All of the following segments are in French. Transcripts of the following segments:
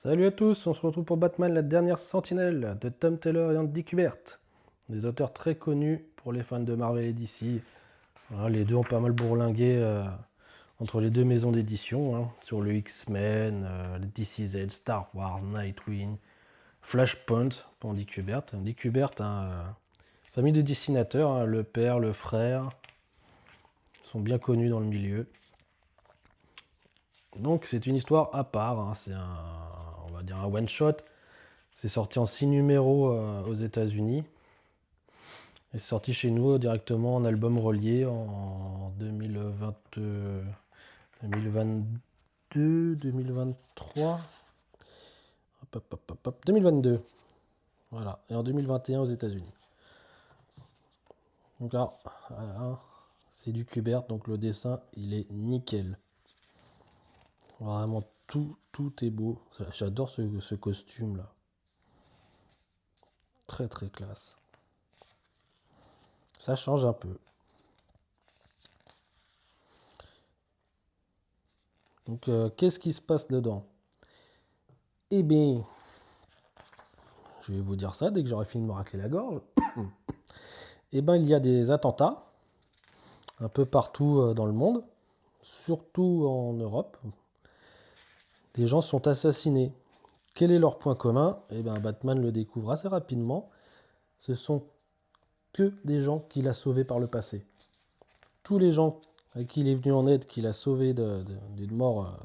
Salut à tous, on se retrouve pour Batman, la dernière sentinelle de Tom Taylor et Andy Kubert. Des auteurs très connus pour les fans de Marvel et DC. Voilà, les deux ont pas mal bourlingué entre les deux maisons d'édition, sur le X-Men, le DCZ, Star Wars, Nightwing, Flashpoint pour Andy Kubert. Andy Kubert, famille de dessinateurs, le père, le frère, sont bien connus dans le milieu. Donc c'est une histoire à part, c'est on va dire un one-shot. C'est sorti en 6 numéros aux États-Unis. Et c'est sorti chez nous directement en album relié en 2020, 2022, 2023. 2022. Voilà. Et en 2021 aux États-Unis. Donc là, voilà, c'est du Kubert, donc le dessin, il est nickel. Vraiment, tout est beau. J'adore ce costume-là. Très très classe. Ça change un peu. Donc, qu'est-ce qui se passe dedans? Eh bien, je vais vous dire ça dès que j'aurai fini de me racler la gorge. Eh bien, il y a des attentats un peu partout dans le monde, surtout en Europe. Des gens sont assassinés. Quel est leur point commun? Eh bien, Batman le découvre assez rapidement. Ce sont que des gens qu'il a sauvés par le passé. Tous les gens à qui il est venu en aide, qu'il a sauvés d'une mort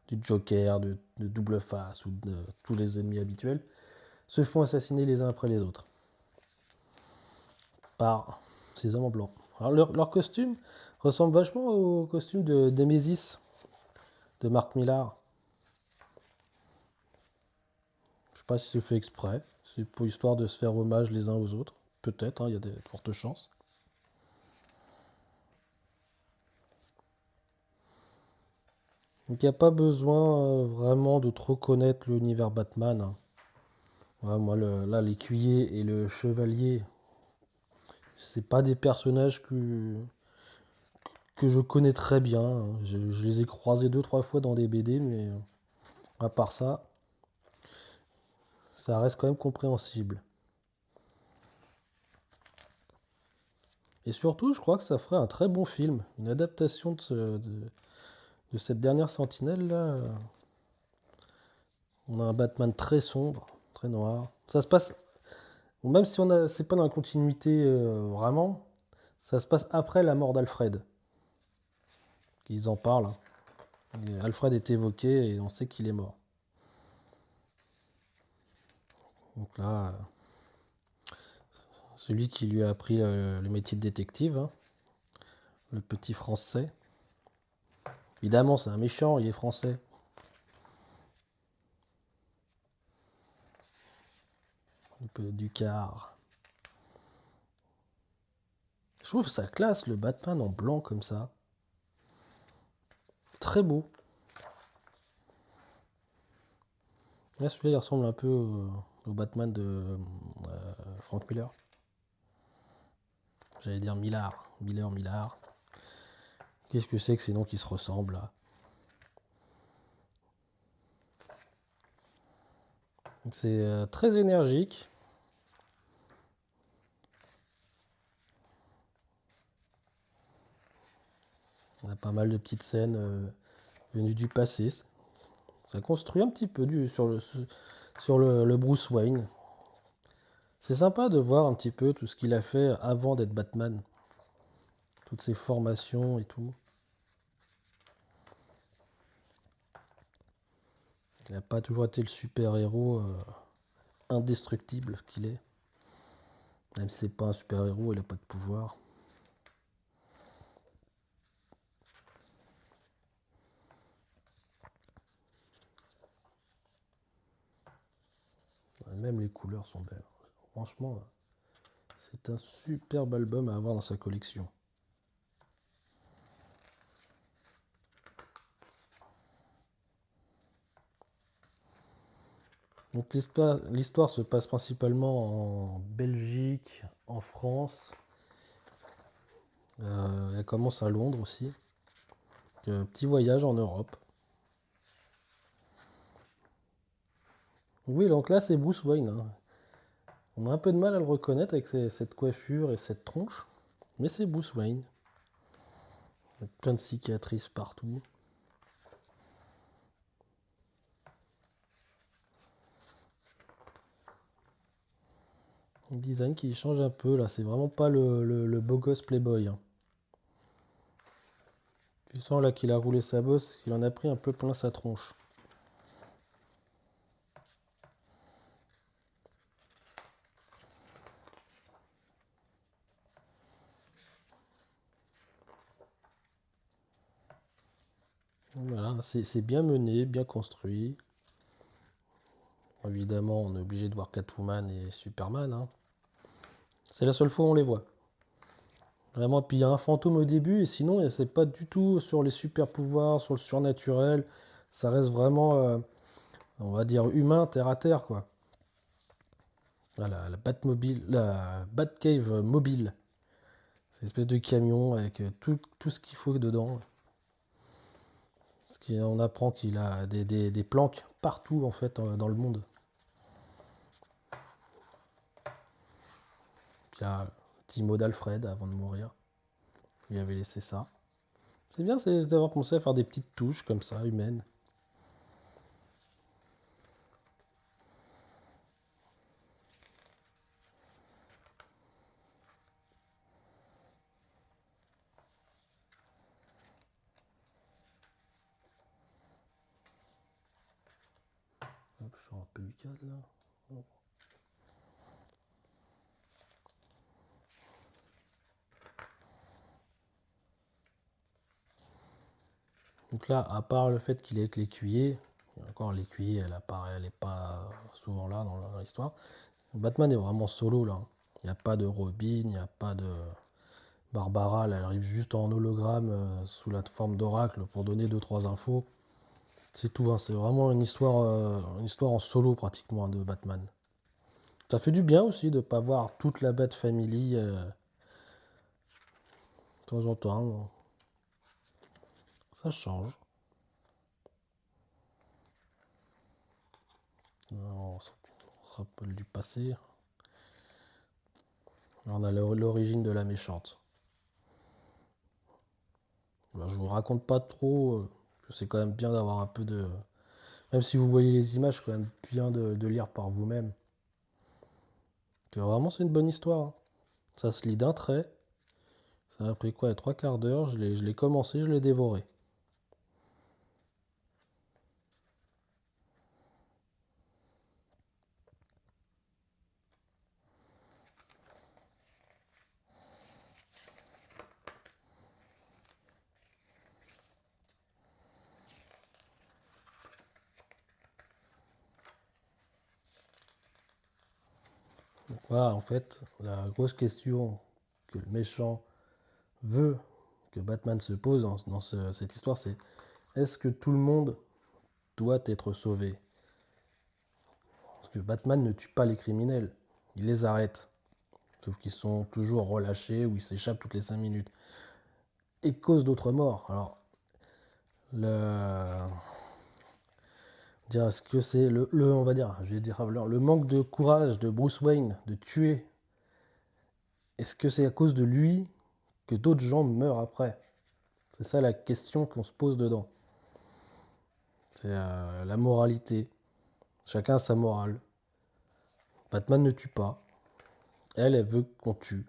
du Joker, de Double Face ou de tous les ennemis habituels, se font assassiner les uns après les autres par ces hommes en blanc. Alors leur costume ressemble vachement au costume de Nemesis de Mark Millar. Je sais pas si c'est fait exprès, c'est pour histoire de se faire hommage les uns aux autres. Peut-être, il y a de fortes chances. Donc il n'y a pas besoin vraiment de trop connaître l'univers Batman. Ouais, moi, là, l'écuyer et le chevalier, c'est pas des personnages que je connais très bien. Je les ai croisés deux, trois fois dans des BD, mais à part ça, ça reste quand même compréhensible. Et surtout, je crois que ça ferait un très bon film. Une adaptation de cette dernière sentinelle là. On a un Batman très sombre, très noir. Ça se passe, même si c'est pas dans la continuité vraiment, ça se passe après la mort d'Alfred. Ils en parlent. Et Alfred est évoqué et on sait qu'il est mort. Donc là, celui qui lui a appris le métier de détective, le petit français. Évidemment, c'est un méchant, il est français. Un peu du car. Je trouve ça classe, le Batman en blanc comme ça. Très beau. Là, celui-là, il ressemble un peu au Batman de Frank Miller. J'allais dire Millard. Miller. Qu'est-ce que c'est que ces noms qui se ressemblent là? C'est très énergique. On a pas mal de petites scènes venues du passé. Ça construit un petit peu sur le Bruce Wayne. C'est sympa de voir un petit peu tout ce qu'il a fait avant d'être Batman. Toutes ses formations et tout. Il n'a pas toujours été le super-héros indestructible qu'il est. Même si c'est pas un super-héros, il n'a pas de pouvoir. Même les couleurs sont belles. Franchement, c'est un superbe album à avoir dans sa collection. Donc l'histoire se passe principalement en Belgique, en France. Elle commence à Londres aussi. Un petit voyage en Europe. Oui, donc là, c'est Bruce Wayne, hein. On a un peu de mal à le reconnaître avec cette coiffure et cette tronche, mais c'est Bruce Wayne. Avec plein de cicatrices partout. Un design qui change un peu là, c'est vraiment pas le beau gosse Playboy, hein. Tu sens là qu'il a roulé sa bosse, qu'il en a pris un peu plein sa tronche. Voilà, c'est bien mené, bien construit. Évidemment, on est obligé de voir Catwoman et Superman, hein. C'est la seule fois où on les voit. Vraiment, puis il y a un fantôme au début, et sinon, c'est pas du tout sur les super pouvoirs, sur le surnaturel. Ça reste vraiment, on va dire, humain, terre à terre, quoi. Voilà, la Batmobile, la Batcave mobile. C'est une espèce de camion avec tout ce qu'il faut dedans. On apprend qu'il a des planques partout, en fait, dans le monde. Puis il y a un petit mot d'Alfred avant de mourir. Il avait laissé ça. C'est bien c'est d'avoir pensé à faire des petites touches comme ça, humaines. Hop, je sors un peu du cadre là. Hop. Donc là, à part le fait qu'il est avec l'écuyer, encore l'écuyer, elle est pas souvent là dans l'histoire. Batman est vraiment solo là. Il n'y a pas de Robin, il n'y a pas de Barbara, elle arrive juste en hologramme sous la forme d'oracle pour donner deux trois infos. C'est tout, hein. C'est vraiment une histoire en solo pratiquement, hein, de Batman. Ça fait du bien aussi de ne pas voir toute la Bat Family de temps en temps, hein. Ça change. On se rappelle du passé. Là, on a l'origine de la méchante. Ben, je vous raconte pas trop, que c'est quand même bien d'avoir un peu de... Même si vous voyez les images, c'est quand même bien de lire par vous-même. Vraiment, c'est une bonne histoire, hein. Ça se lit d'un trait. Ça m'a pris quoi, les trois quarts d'heure. Je l'ai commencé, je l'ai dévoré. Donc voilà, en fait, la grosse question que le méchant veut que Batman se pose dans cette histoire, c'est est-ce que tout le monde doit être sauvé? Parce que Batman ne tue pas les criminels, il les arrête. Sauf qu'ils sont toujours relâchés ou ils s'échappent toutes les 5 minutes. Et cause d'autres morts. Alors, le... est-ce que c'est on va dire, je vais dire le manque de courage de Bruce Wayne de tuer? Est-ce que c'est à cause de lui que d'autres gens meurent après? C'est ça la question qu'on se pose dedans. C'est la moralité. Chacun a sa morale. Batman ne tue pas. Elle veut qu'on tue.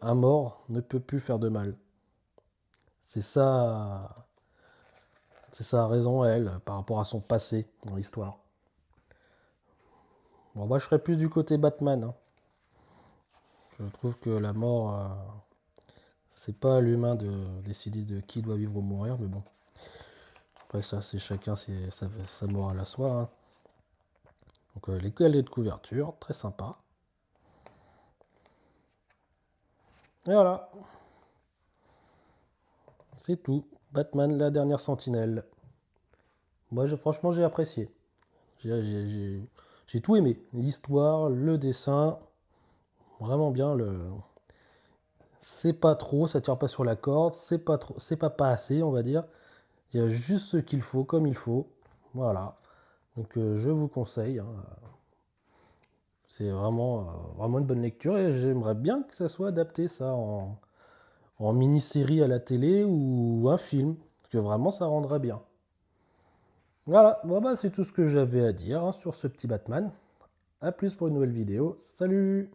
Un mort ne peut plus faire de mal. C'est ça, c'est sa raison, elle, par rapport à son passé dans l'histoire. Bon, moi, je serais plus du côté Batman, hein. Je trouve que la mort, c'est pas à l'humain de décider de qui doit vivre ou mourir, mais bon. Après, ça, c'est chacun sa morale à soi, hein. Donc, les clés de couverture, très sympa. Et voilà, c'est tout. Batman, la dernière sentinelle. Moi, franchement, j'ai apprécié. J'ai tout aimé. L'histoire, le dessin, vraiment bien. C'est pas trop, ça tire pas sur la corde, c'est pas assez, on va dire. Il y a juste ce qu'il faut, comme il faut. Voilà. Donc je vous conseille, hein. C'est vraiment, vraiment une bonne lecture et j'aimerais bien que ça soit adapté ça en mini-série à la télé ou un film, parce que vraiment ça rendrait bien. Voilà, bon, bah, c'est tout ce que j'avais à dire, hein, sur ce petit Batman. A plus pour une nouvelle vidéo. Salut!